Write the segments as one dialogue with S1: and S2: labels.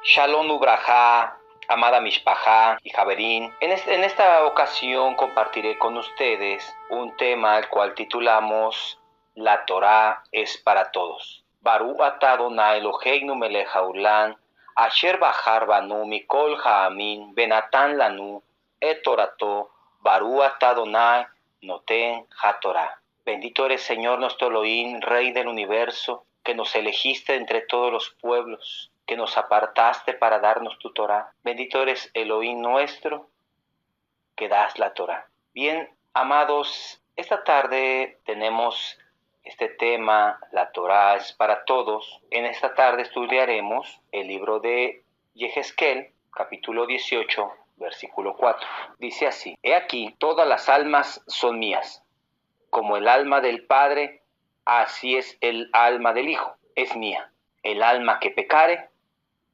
S1: Shalom Ubraja, amada Mishpaja y Javerín. En esta ocasión compartiré con ustedes un tema al cual titulamos La Torá es para todos. Baru atadonai Eloheinu melech haolam, asher bahar banu mikol ha'amin, benatan lanu et torato, baru atadonai noten hatorá. Bendito eres, Señor nuestro Elohim, Rey del universo, que nos elegiste entre todos los pueblos, que nos apartaste para darnos tu Torá. Bendito eres, Elohim nuestro, que das la Torá. Bien, amados, esta tarde tenemos este tema, la Torá es para todos. En esta tarde estudiaremos el libro de Yehezkel, capítulo 18, versículo 4. Dice así: He aquí, todas las almas son mías. Como el alma del Padre, así es el alma del Hijo, es mía. El alma que pecare,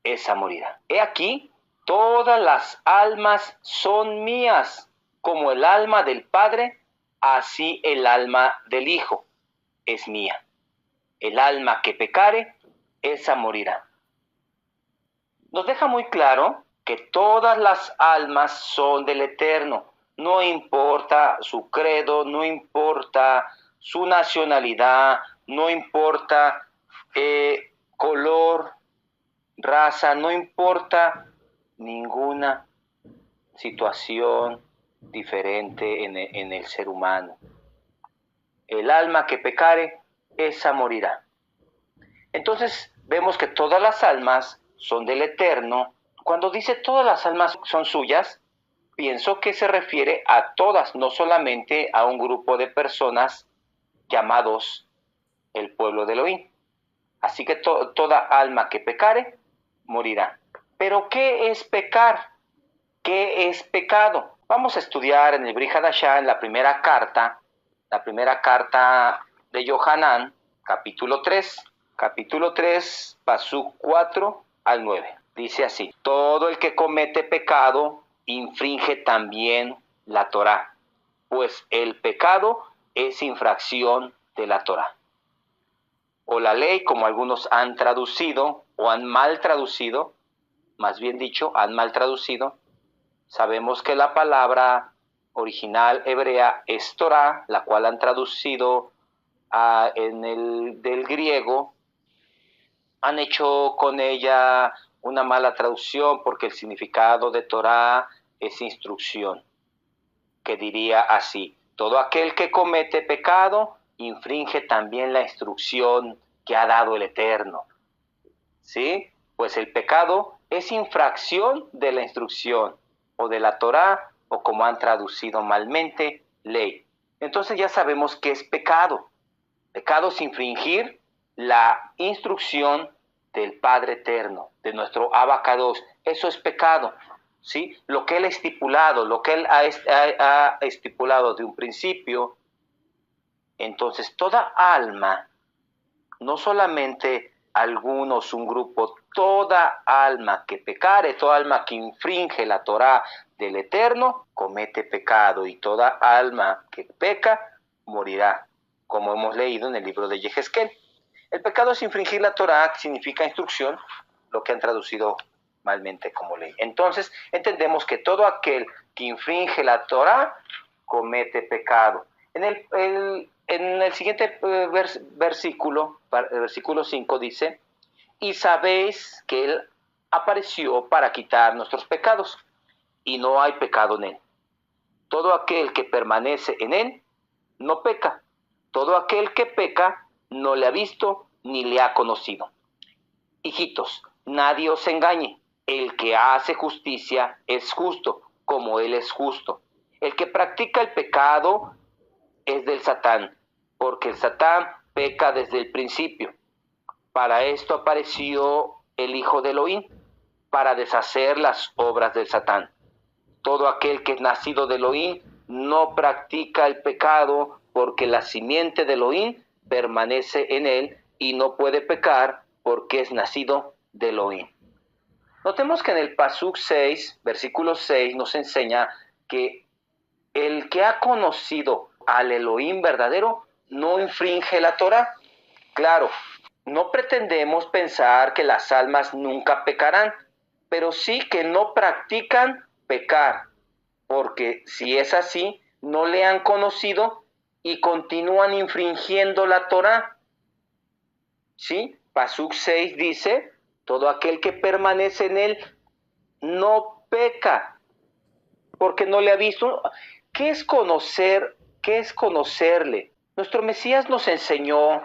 S1: esa morirá. He aquí, todas las almas son mías. Como el alma del Padre, así el alma del Hijo es mía. El alma que pecare, esa morirá. Nos deja muy claro que todas las almas son del Eterno. No importa su credo, no importa su nacionalidad, no importa color, raza, no importa ninguna situación diferente en el ser humano. El alma que pecare, esa morirá. Entonces vemos que todas las almas son del Eterno. Cuando dice todas las almas son suyas, pienso que se refiere a todas, no solamente a un grupo de personas llamados el pueblo de Elohim. Así que toda alma que pecare, morirá. Pero ¿qué es pecar? ¿Qué es pecado? Vamos a estudiar en el Brit Hadashah, en la primera carta de Yohanan, capítulo 3, pasuk 4 al 9. Dice así: todo el que comete pecado infringe también la Torá, pues el pecado es infracción de la Torá. O la ley, como algunos han traducido, o han mal traducido, más bien dicho, han mal traducido. Sabemos que la palabra original hebrea es Torá, la cual han traducido del griego. Han hecho con ella una mala traducción porque el significado de Torá es instrucción, que diría así: todo aquel que comete pecado infringe también la instrucción que ha dado el Eterno. ¿Sí? Pues el pecado es infracción de la instrucción o de la Torá, o como han traducido malmente, ley. Entonces ya sabemos qué es pecado. Pecado es infringir la instrucción del Padre Eterno, de nuestro Abacados. Eso es pecado, ¿sí? Lo que Él ha estipulado, lo que Él ha estipulado de un principio. Entonces toda alma, no solamente algunos, un grupo, toda alma que pecare, toda alma que infringe la Torá del Eterno, comete pecado, y toda alma que peca, morirá, como hemos leído en el libro de Yehezkel. El pecado es infringir la Torá, que significa instrucción, lo que han traducido malmente como ley. Entonces, entendemos que todo aquel que infringe la Torá comete pecado. En el siguiente versículo, el versículo 5 dice: y sabéis que Él apareció para quitar nuestros pecados, y no hay pecado en Él. Todo aquel que permanece en Él no peca. Todo aquel que peca no le ha visto ni le ha conocido. Hijitos, nadie os engañe. El que hace justicia es justo, como Él es justo. El que practica el pecado es del Satán, porque el Satán peca desde el principio. Para esto apareció el Hijo de Elohim, para deshacer las obras del Satán. Todo aquel que es nacido de Elohim no practica el pecado, porque la simiente de Elohim permanece en él y no puede pecar porque es nacido de Elohim. Notemos que en el pasuk 6, versículo 6, nos enseña que el que ha conocido al Elohim verdadero no infringe la Torá. Claro, no pretendemos pensar que las almas nunca pecarán, pero sí que no practican pecar, porque si es así, no le han conocido y continúan infringiendo la Torá. ¿Sí? Pasuk 6 dice, todo aquel que permanece en él no peca, porque no le ha visto. ¿Qué es conocer? ¿Qué es conocerle? Nuestro Mesías nos enseñó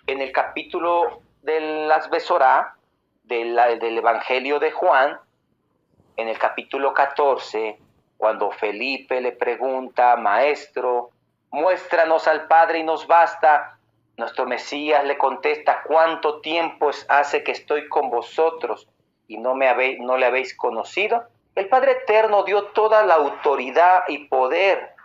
S1: en el capítulo de las Besorá, del Evangelio de Juan, en el capítulo 14, cuando Felipe le pregunta, Maestro, muéstranos al Padre y nos basta. Nuestro Mesías le contesta, ¿cuánto tiempo hace que estoy con vosotros y no le habéis conocido? El Padre Eterno dio toda la autoridad y poder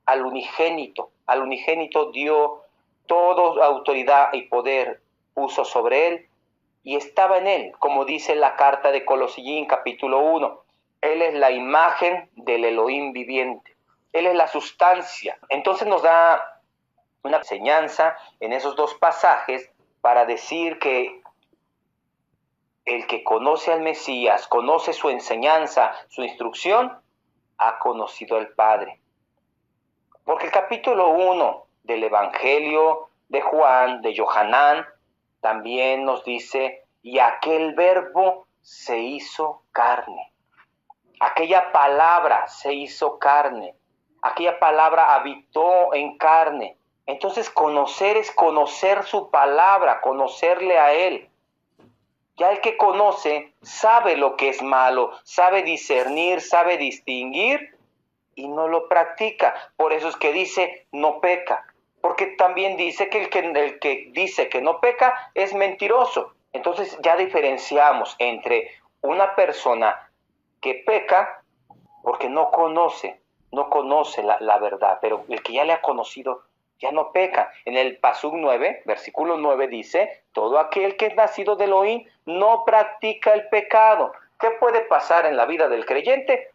S1: al unigénito. Al unigénito dio toda autoridad y poder, puso sobre él y estaba en él, como dice la carta de Colosillín, capítulo 1. Él es la imagen del Elohim viviente. Él es la sustancia. Entonces nos da una enseñanza en esos dos pasajes para decir que el que conoce al Mesías, conoce su enseñanza, su instrucción, ha conocido al Padre. Porque el capítulo 1 del Evangelio de Juan, de Yohanan, también nos dice, y aquel verbo se hizo carne. Aquella palabra se hizo carne. Aquella palabra habitó en carne. Entonces conocer es conocer su palabra, conocerle a Él. Ya el que conoce sabe lo que es malo, sabe discernir, sabe distinguir y no lo practica. Por eso es que dice no peca. Porque también dice que el que dice que no peca es mentiroso. Entonces ya diferenciamos entre una persona que peca porque no conoce la verdad, pero el que ya le ha conocido ya no peca. En el Pasuk 9, versículo 9 dice, todo aquel que es nacido de Elohim no practica el pecado. ¿Qué puede pasar en la vida del creyente?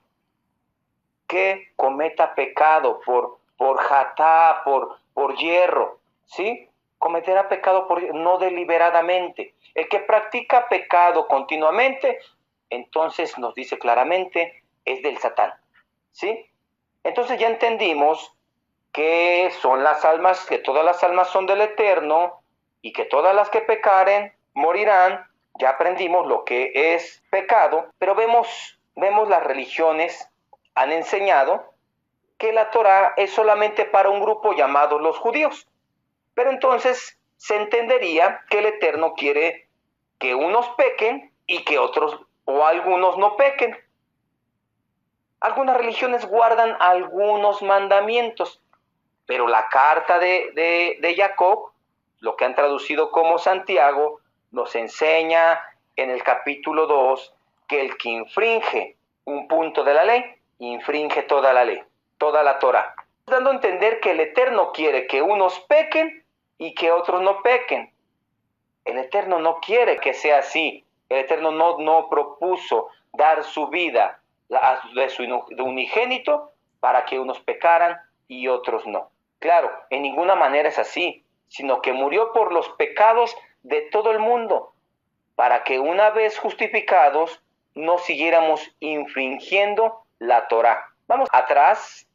S1: Que cometa pecado por jatá, por hierro, ¿sí? Cometerá pecado no deliberadamente. El que practica pecado continuamente, entonces nos dice claramente, es del Satán, ¿sí? Entonces ya entendimos que son las almas, que todas las almas son del Eterno y que todas las que pecaren morirán. Ya aprendimos lo que es pecado, pero vemos las religiones han enseñado que la Torá es solamente para un grupo llamado los judíos. Pero entonces se entendería que el Eterno quiere que unos pequen y que otros o algunos no pequen. Algunas religiones guardan algunos mandamientos, pero la carta de Jacob, lo que han traducido como Santiago, nos enseña en el capítulo 2 que el que infringe un punto de la ley, infringe toda la ley, toda la Torá, dando a entender que el Eterno quiere que unos pequen y que otros no pequen. El Eterno no quiere que sea así. El Eterno no propuso dar su vida de su unigénito para que unos pecaran y otros no. Claro, en ninguna manera es así, sino que murió por los pecados de todo el mundo, para que una vez justificados no siguiéramos infringiendo la Torá. Vamos atrás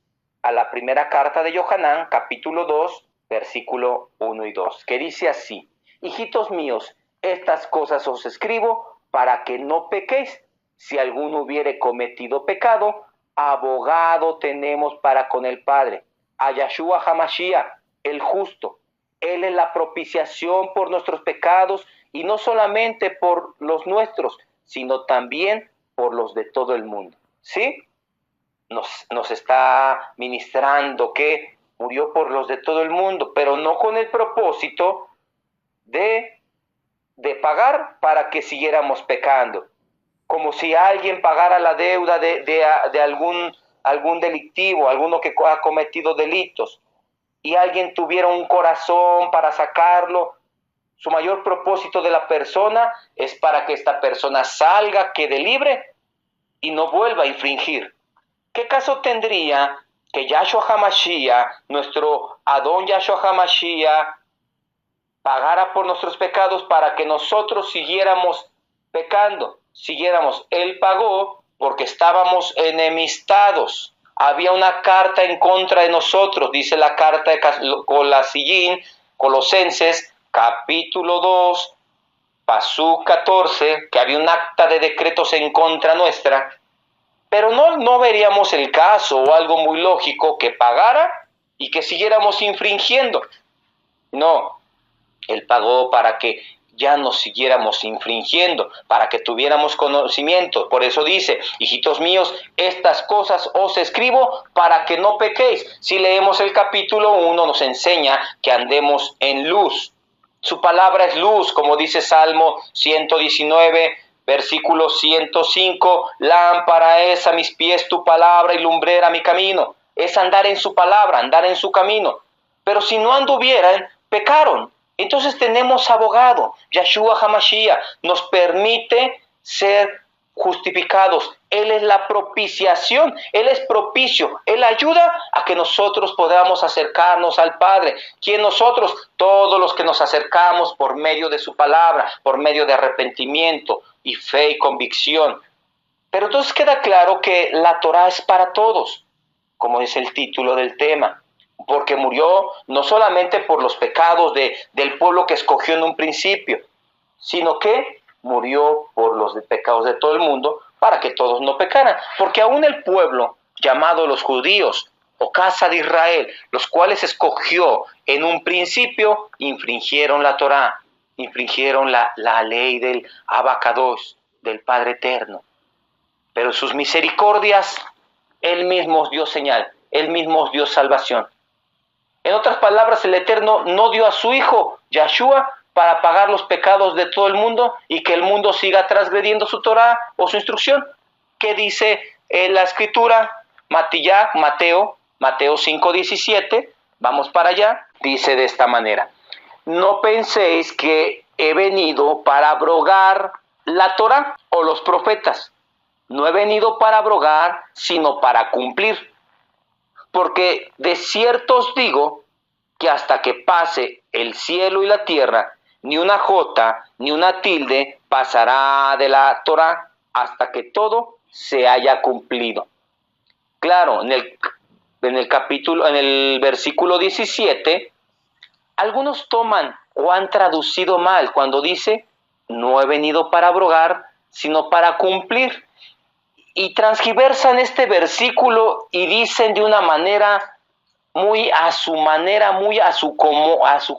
S1: a la primera carta de Yohanan, capítulo 2, versículo 1 y 2, que dice así, hijitos míos, estas cosas os escribo para que no pequéis. Si alguno hubiere cometido pecado, abogado tenemos para con el Padre, a Yahshua HaMashiach, el justo. Él es la propiciación por nuestros pecados, y no solamente por los nuestros, sino también por los de todo el mundo. ¿Sí? Nos está ministrando que murió por los de todo el mundo, pero no con el propósito de pagar para que siguiéramos pecando. Como si alguien pagara la deuda de algún delictivo, alguno que ha cometido delitos, y alguien tuviera un corazón para sacarlo. Su mayor propósito de la persona es para que esta persona salga, quede libre y no vuelva a infringir. ¿Qué caso tendría que Yahshua HaMashiach, nuestro Adón Yahshua HaMashiach, pagara por nuestros pecados para que nosotros siguiéramos pecando? siguiéramos. Él pagó porque estábamos enemistados. Había una carta en contra de nosotros, dice la carta de Colosenses, capítulo 2, pasú 14, que había un acta de decretos en contra nuestra, pero no veríamos el caso o algo muy lógico que pagara y que siguiéramos infringiendo. No, Él pagó para que ya nos siguiéramos infringiendo, para que tuviéramos conocimiento. Por eso dice, hijitos míos, estas cosas os escribo para que no pequéis. Si leemos el capítulo 1, nos enseña que andemos en luz. Su palabra es luz, como dice Salmo 119, versículo 105, lámpara es a mis pies tu palabra y lumbrera mi camino. Es andar en su palabra, andar en su camino. Pero si no anduvieran, pecaron. Entonces tenemos abogado, Yahshua HaMashiach, nos permite ser justificados. Él es la propiciación, Él es propicio, Él ayuda a que nosotros podamos acercarnos al Padre. ¿Quién nosotros? Todos los que nos acercamos por medio de su palabra, por medio de arrepentimiento y fe y convicción. Pero entonces queda claro que la Torah es para todos, como es el título del tema. Porque murió no solamente por los pecados del pueblo que escogió en un principio, sino que murió por los pecados de todo el mundo para que todos no pecaran. Porque aún el pueblo llamado los judíos o casa de Israel, los cuales escogió en un principio, infringieron la Torá, infringieron la ley del Abacados, del Padre Eterno. Pero sus misericordias, Él mismo os dio señal, Él mismo os dio salvación. En otras palabras, el Eterno no dio a su Hijo, Yahshua, para pagar los pecados de todo el mundo y que el mundo siga transgrediendo su Torah o su instrucción. ¿Qué dice la Escritura? Mateo 5:17, vamos para allá, dice de esta manera: no penséis que he venido para abrogar la Torah o los profetas. No he venido para abrogar, sino para cumplir. Porque de cierto os digo que hasta que pase el cielo y la tierra, ni una jota ni una tilde pasará de la Torá hasta que todo se haya cumplido. Claro, en el versículo 17, algunos toman o han traducido mal cuando dice, no he venido para abrogar, sino para cumplir. Y transgiversan este versículo y dicen de una manera muy a su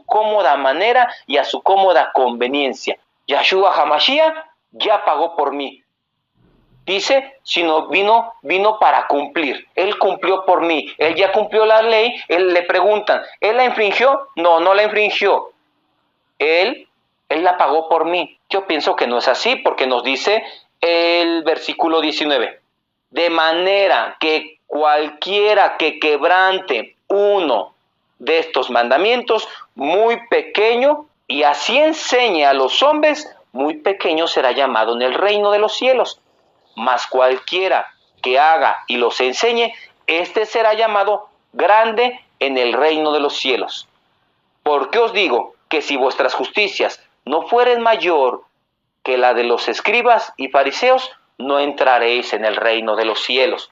S1: cómoda manera y a su cómoda conveniencia. Yahshua HaMashiach ya pagó por mí. Dice, sino vino para cumplir. Él cumplió por mí. Él ya cumplió la ley. Él le preguntan, ¿él la infringió? No la infringió. Él la pagó por mí. Yo pienso que no es así, porque nos dice el versículo 19. De manera que cualquiera que quebrante uno de estos mandamientos, muy pequeño, y así enseñe a los hombres, muy pequeño será llamado en el reino de los cielos. Mas cualquiera que haga y los enseñe, este será llamado grande en el reino de los cielos. Porque os digo que si vuestras justicias no fueren mayor que la de los escribas y fariseos, no entraréis en el reino de los cielos.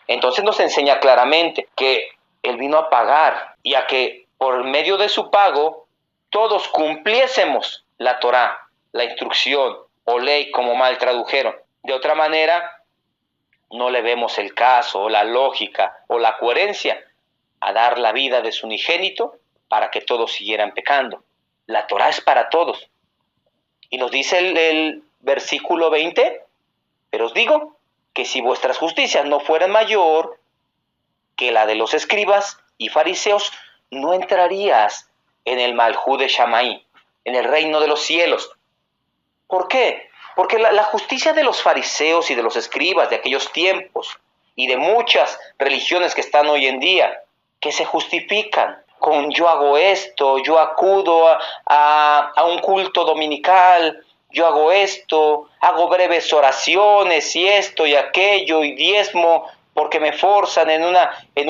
S1: Entonces nos enseña claramente que Él vino a pagar y a que por medio de su pago todos cumpliésemos la Torá, la instrucción o ley, como mal tradujeron. De otra manera, no le vemos el caso o la lógica o la coherencia a dar la vida de su unigénito para que todos siguieran pecando. La Torá es para todos. Y nos dice el versículo 20, pero os digo que si vuestras justicias no fueran mayor que la de los escribas y fariseos, no entrarías en el Malhut de Shammai, en el reino de los cielos. ¿Por qué? Porque la justicia de los fariseos y de los escribas de aquellos tiempos y de muchas religiones que están hoy en día, que se justifican con yo hago esto, yo acudo a un culto dominical, yo hago esto, hago breves oraciones y esto y aquello y diezmo porque me forzan en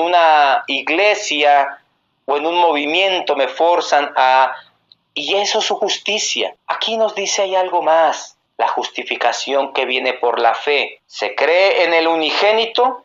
S1: una iglesia o en un movimiento, me forzan a... Y eso es su justicia. Aquí nos dice hay algo más. La justificación que viene por la fe. Se cree en el unigénito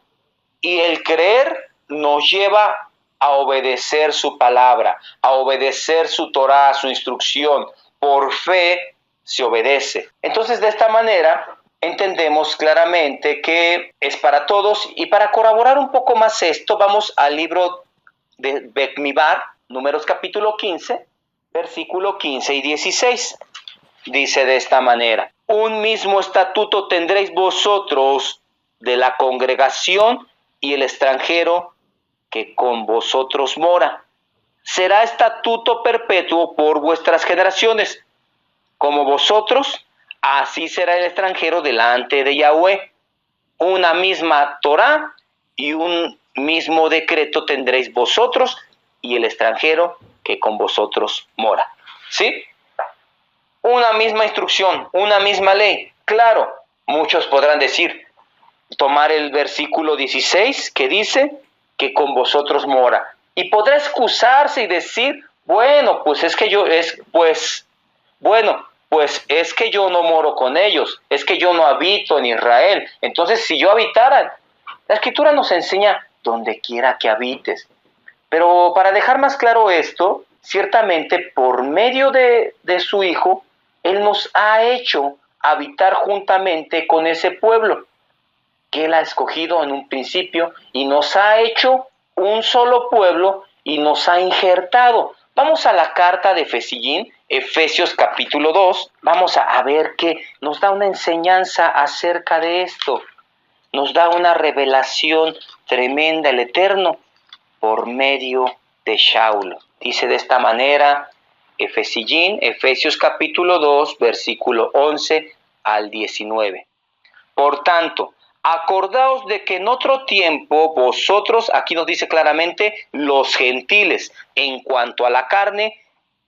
S1: y el creer nos lleva a obedecer su palabra, a obedecer su Torá, su instrucción. Por fe se obedece. Entonces, de esta manera, entendemos claramente que es para todos. Y para corroborar un poco más esto, vamos al libro de Bamidbar, Números capítulo 15, versículo 15 y 16. Dice de esta manera: un mismo estatuto tendréis vosotros de la congregación y el extranjero que con vosotros mora. Será estatuto perpetuo por vuestras generaciones. Como vosotros, así será el extranjero delante de Yahweh. Una misma Torá y un mismo decreto tendréis vosotros y el extranjero que con vosotros mora. ¿Sí? Una misma instrucción, una misma ley. Claro, muchos podrán decir, tomar el versículo 16 que dice que con vosotros mora. Y podrá excusarse y decir, bueno, pues es que yo no moro con ellos, es que yo no habito en Israel. Entonces, si yo habitara, la Escritura nos enseña donde quiera que habites. Pero para dejar más claro esto, ciertamente por medio de su Hijo, Él nos ha hecho habitar juntamente con ese pueblo que Él ha escogido en un principio y nos ha hecho un solo pueblo y nos ha injertado. Vamos a la carta de Efesios capítulo 2, vamos a ver que nos da una enseñanza acerca de esto, nos da una revelación tremenda el Eterno por medio de Shaulo. Dice de esta manera Efesios capítulo 2, versículo 11 al 19. Por tanto, acordaos de que en otro tiempo vosotros, aquí nos dice claramente, los gentiles, en cuanto a la carne,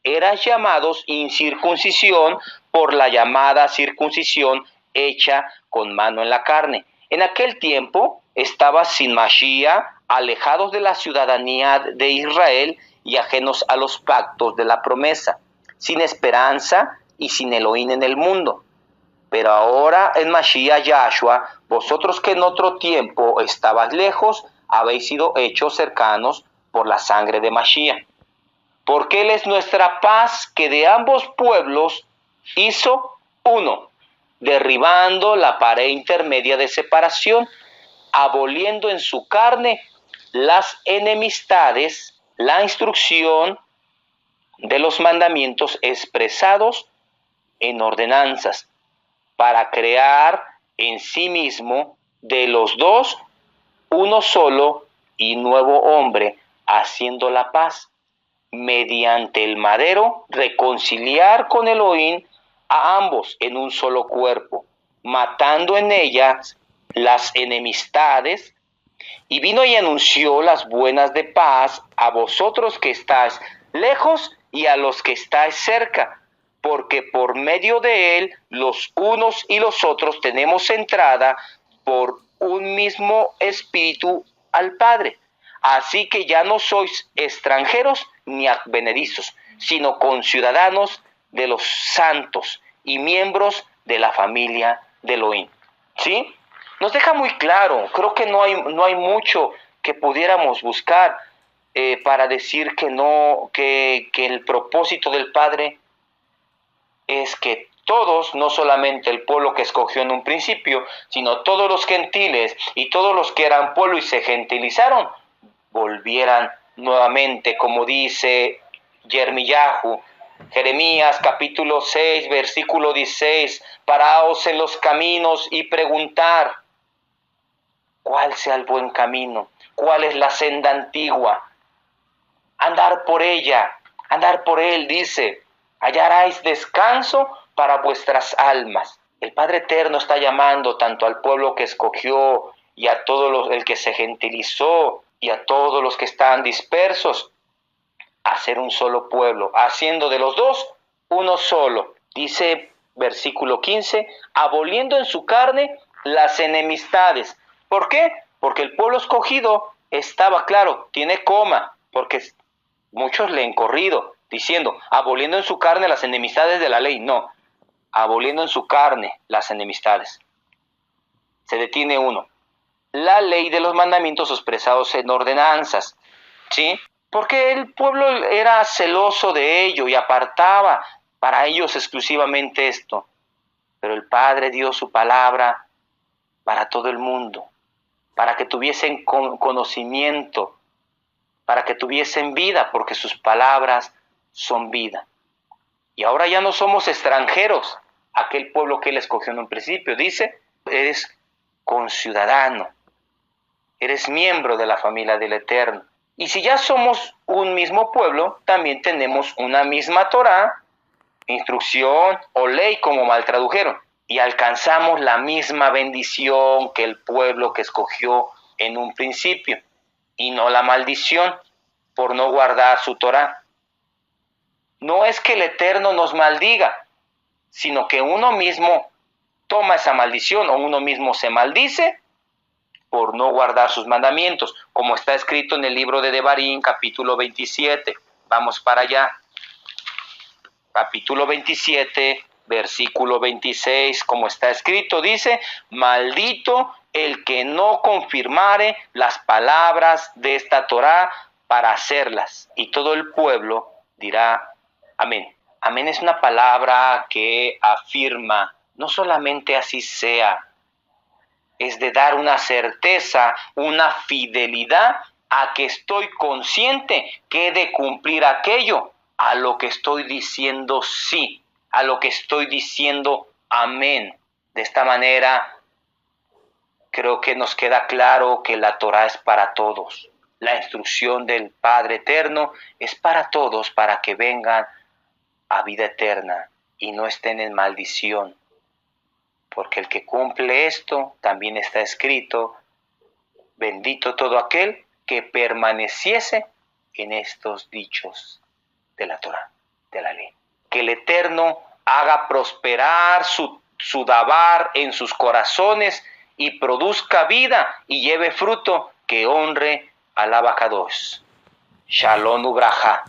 S1: eras llamados incircuncisión por la llamada circuncisión hecha con mano en la carne. En aquel tiempo estabas sin Mashiach, alejados de la ciudadanía de Israel y ajenos a los pactos de la promesa, sin esperanza y sin Elohim en el mundo. Pero ahora en Mashiach Yahshua, vosotros que en otro tiempo estabais lejos, habéis sido hechos cercanos por la sangre de Mashiach. Porque Él es nuestra paz, que de ambos pueblos hizo uno, derribando la pared intermedia de separación, aboliendo en su carne las enemistades, la instrucción de los mandamientos expresados en ordenanzas, para crear en sí mismo de los dos uno solo y nuevo hombre, haciendo la paz, mediante el madero reconciliar con Elohim a ambos en un solo cuerpo, matando en ellas las enemistades, y vino y anunció las buenas de paz a vosotros que estáis lejos y a los que estáis cerca, porque por medio de él los unos y los otros tenemos entrada por un mismo espíritu al Padre. Así que ya no sois extranjeros ni advenedizos, sino conciudadanos de los santos y miembros de la familia de Elohim. ¿Sí? Nos deja muy claro, creo que no hay mucho que pudiéramos buscar para decir que el propósito del Padre es que todos, no solamente el pueblo que escogió en un principio, sino todos los gentiles y todos los que eran pueblo y se gentilizaron, volvieran nuevamente, como dice Jeremías capítulo 6, versículo 16, paraos en los caminos y preguntar cuál sea el buen camino, cuál es la senda antigua, andar por ella, andar por él, dice, hallaréis descanso para vuestras almas. El Padre Eterno está llamando tanto al pueblo que escogió y a todo el que se gentilizó y a todos los que están dispersos a ser un solo pueblo, haciendo de los dos uno solo. Dice versículo 15, aboliendo en su carne las enemistades. ¿Por qué? Porque el pueblo escogido estaba, claro, tiene coma, porque muchos le han corrido, diciendo, aboliendo en su carne las enemistades de la ley. No, aboliendo en su carne las enemistades. Se detiene uno. La ley de los mandamientos expresados en ordenanzas, ¿sí? Porque el pueblo era celoso de ello y apartaba para ellos exclusivamente esto. Pero el Padre dio su palabra para todo el mundo, para que tuviesen conocimiento, para que tuviesen vida, porque sus palabras son vida. Y ahora ya no somos extranjeros, aquel pueblo que Él escogió en un principio. Dice, eres conciudadano, eres miembro de la familia del Eterno. Y si ya somos un mismo pueblo, también tenemos una misma Torá, instrucción o ley, como mal tradujeron. Y alcanzamos la misma bendición que el pueblo que escogió en un principio, y no la maldición por no guardar su Torá. No es que el Eterno nos maldiga, sino que uno mismo toma esa maldición o uno mismo se maldice por no guardar sus mandamientos, como está escrito en el libro de Devarim, capítulo 27. Vamos para allá. Capítulo 27, versículo 26, como está escrito, dice, maldito el que no confirmare las palabras de esta Torá para hacerlas. Y todo el pueblo dirá, amén. Amén es una palabra que afirma, no solamente así sea, es de dar una certeza, una fidelidad a que estoy consciente que he de cumplir aquello a lo que estoy diciendo sí, a lo que estoy diciendo amén. De esta manera, creo que nos queda claro que la Torá es para todos. La instrucción del Padre Eterno es para todos, para que vengan a vida eterna y no estén en maldición. Porque el que cumple esto, también está escrito, bendito todo aquel que permaneciese en estos dichos de la Torá, de la ley. Que el Eterno haga prosperar su dabar en sus corazones y produzca vida y lleve fruto que honre al Abacados. Shalom Ubraja.